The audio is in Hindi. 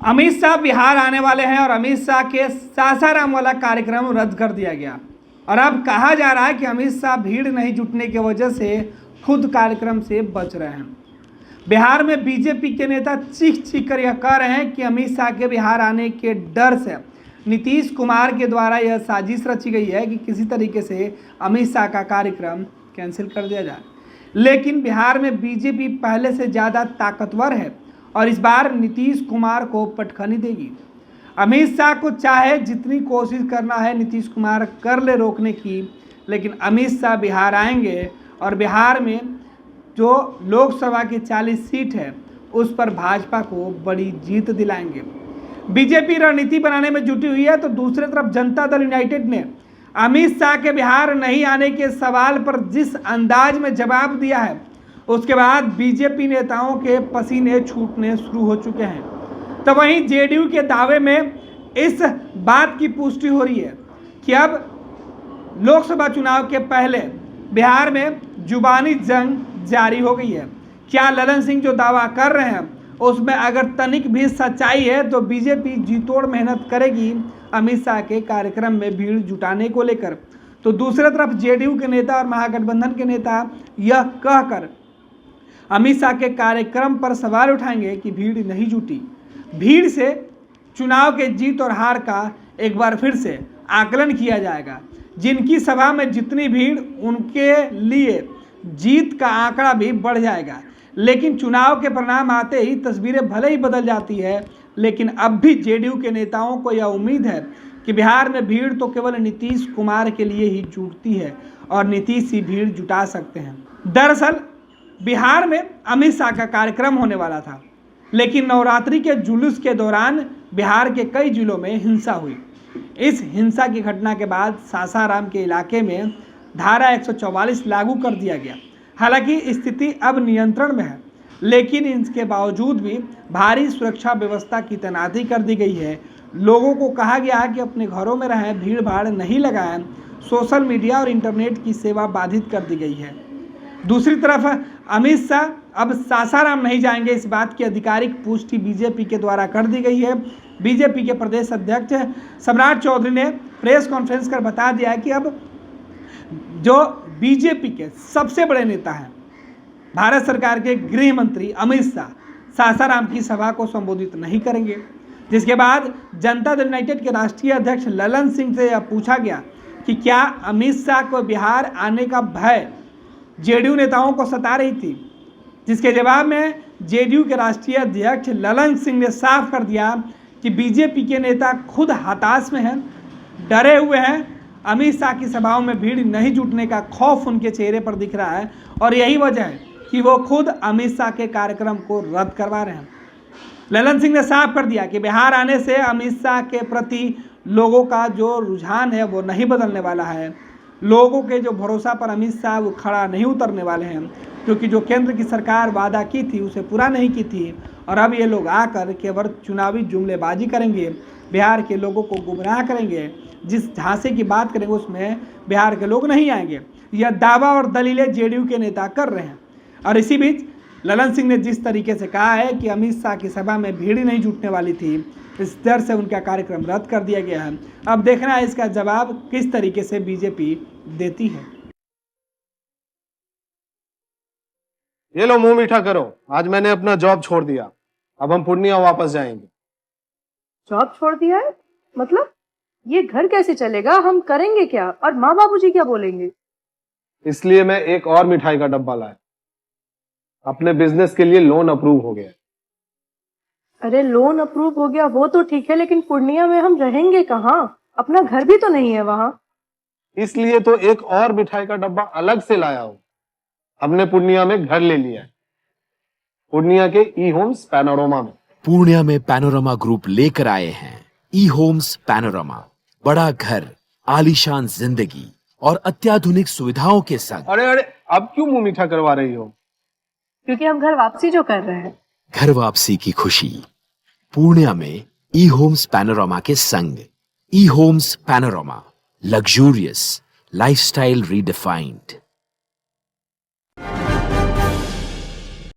अमित शाह बिहार आने वाले हैं और अमित शाह के सासाराम वाला कार्यक्रम रद्द कर दिया गया। और अब कहा जा रहा है कि अमित शाह भीड़ नहीं जुटने की वजह से खुद कार्यक्रम से बच रहे हैं। बिहार में बीजेपी के नेता चीख चीख कर यह कह रहे हैं कि अमित शाह के बिहार आने के डर से नीतीश कुमार के द्वारा यह साजिश रची गई है कि किसी तरीके से अमित शाह का कार्यक्रम कैंसिल कर दिया जाए। लेकिन बिहार में बीजेपी पहले से ज़्यादा ताकतवर है और इस बार नीतीश कुमार को पटखनी देगी। अमित शाह को चाहे जितनी कोशिश करना है नीतीश कुमार कर ले रोकने की, लेकिन अमित शाह बिहार आएंगे और बिहार में जो लोकसभा की 40 सीट है उस पर भाजपा को बड़ी जीत दिलाएंगे। बीजेपी रणनीति बनाने में जुटी हुई है, तो दूसरी तरफ जनता दल यूनाइटेड ने अमित शाह के बिहार नहीं आने के सवाल पर जिस अंदाज में जवाब दिया है, उसके बाद बीजेपी नेताओं के पसीने छूटने शुरू हो चुके हैं। तो वहीं जेडीयू के दावे में इस बात की पुष्टि हो रही है कि अब लोकसभा चुनाव के पहले बिहार में जुबानी जंग जारी हो गई है। क्या ललन सिंह जो दावा कर रहे हैं उसमें अगर तनिक भी सच्चाई है, तो बीजेपी जी तोड़ मेहनत करेगी अमित शाह के कार्यक्रम में भीड़ जुटाने को लेकर। तो दूसरी तरफ जेडीयू के नेता और महागठबंधन के नेता यह कहकर अमित शाह के कार्यक्रम पर सवाल उठाएंगे कि भीड़ नहीं जुटी। भीड़ से चुनाव के जीत और हार का एक बार फिर से आकलन किया जाएगा। जिनकी सभा में जितनी भीड़, उनके लिए जीत का आंकड़ा भी बढ़ जाएगा। लेकिन चुनाव के परिणाम आते ही तस्वीरें भले ही बदल जाती है, लेकिन अब भी जेडीयू के नेताओं को यह उम्मीद है कि बिहार में भीड़ तो केवल नीतीश कुमार के लिए ही जुटती है और नीतीश ही भीड़ जुटा सकते हैं। दरअसल बिहार में अमित शाह का कार्यक्रम होने वाला था, लेकिन नवरात्रि के जुलूस के दौरान बिहार के कई जिलों में हिंसा हुई। इस हिंसा की घटना के बाद सासाराम के इलाके में धारा 144 लागू कर दिया गया। हालांकि स्थिति अब नियंत्रण में है, लेकिन इसके बावजूद भी भारी सुरक्षा व्यवस्था की तैनाती कर दी गई है। लोगों को कहा गया है कि अपने घरों में रहें, भीड़ भाड़ नहीं लगाएं। सोशल मीडिया और इंटरनेट की सेवा बाधित कर दी गई है। दूसरी तरफ अमित शाह अब सासाराम नहीं जाएंगे, इस बात की आधिकारिक पुष्टि बीजेपी के द्वारा कर दी गई है। बीजेपी के प्रदेश अध्यक्ष सम्राट चौधरी ने प्रेस कॉन्फ्रेंस कर बता दिया है कि अब जो बीजेपी के सबसे बड़े नेता हैं, भारत सरकार के गृह मंत्री अमित शाह सासाराम की सभा को संबोधित नहीं करेंगे। जिसके बाद जनता दल यूनाइटेड के राष्ट्रीय अध्यक्ष ललन सिंह से यह पूछा गया कि क्या अमित शाह को बिहार आने का भय जेडीयू नेताओं को सता रही थी, जिसके जवाब में जेडीयू के राष्ट्रीय अध्यक्ष ललन सिंह ने साफ कर दिया कि बीजेपी के नेता खुद हताश में हैं, डरे हुए हैं। अमित शाह की सभाओं में भीड़ नहीं जुटने का खौफ उनके चेहरे पर दिख रहा है और यही वजह है कि वो खुद अमित शाह के कार्यक्रम को रद्द करवा रहे हैं। ललन सिंह ने साफ कर दिया कि बिहार आने से अमित शाह के प्रति लोगों का जो रुझान है वो नहीं बदलने वाला है। लोगों के जो भरोसा पर अमित शाह वो खड़ा नहीं उतरने वाले हैं, क्योंकि जो केंद्र की सरकार वादा की थी उसे पूरा नहीं की थी और अब ये लोग आकर केवल चुनावी जुमलेबाजी करेंगे, बिहार के लोगों को गुमराह करेंगे। जिस झांसे की बात करेंगे उसमें बिहार के लोग नहीं आएंगे। यह दावा और दलीलें जेडीयू के नेता कर रहे हैं। और इसी बीच ललन सिंह ने जिस तरीके से कहा है कि अमित शाह की सभा में भीड़ नहीं जुटने वाली थी, इस डर से उनका कार्यक्रम रद्द कर दिया गया है। अब देखना है इसका जवाब किस तरीके से बीजेपी देती है। ये लो मुंह मीठा करो, आज मैंने अपना जॉब छोड़ दिया, अब हम पूर्णिया वापस जाएंगे। जॉब छोड़ दिया है? मतलब ये घर कैसे चलेगा? हम करेंगे क्या? और माँ बाबूजी क्या बोलेंगे? इसलिए मैं एक और मिठाई का डब्बा लाया। अपने बिजनेस के लिए लोन अप्रूव हो गया। अरे लोन अप्रूव हो गया वो तो ठीक है, लेकिन पूर्णिया में हम रहेंगे कहाँ? अपना घर भी तो नहीं है वहाँ। इसलिए तो एक और मिठाई का डब्बा अलग से लाया हूं। हमने पूर्णिया में घर ले लिया है, पूर्णिया के ई होम्स पैनोरमा में। पूर्णिया में पैनोरमा ग्रुप लेकर आए हैं ई होम्स पैनोरमा। बड़ा घर, आलीशान जिंदगी और अत्याधुनिक सुविधाओं के संग। अरे अरे, अब क्यों मुंह मीठा करवा रही हो? क्योंकि हम घर वापसी जो कर रहे हैं। घर वापसी की खुशी पूर्णिया में ई होम्स पैनोरमा के संग। E homes panorama, luxurious lifestyle redefined.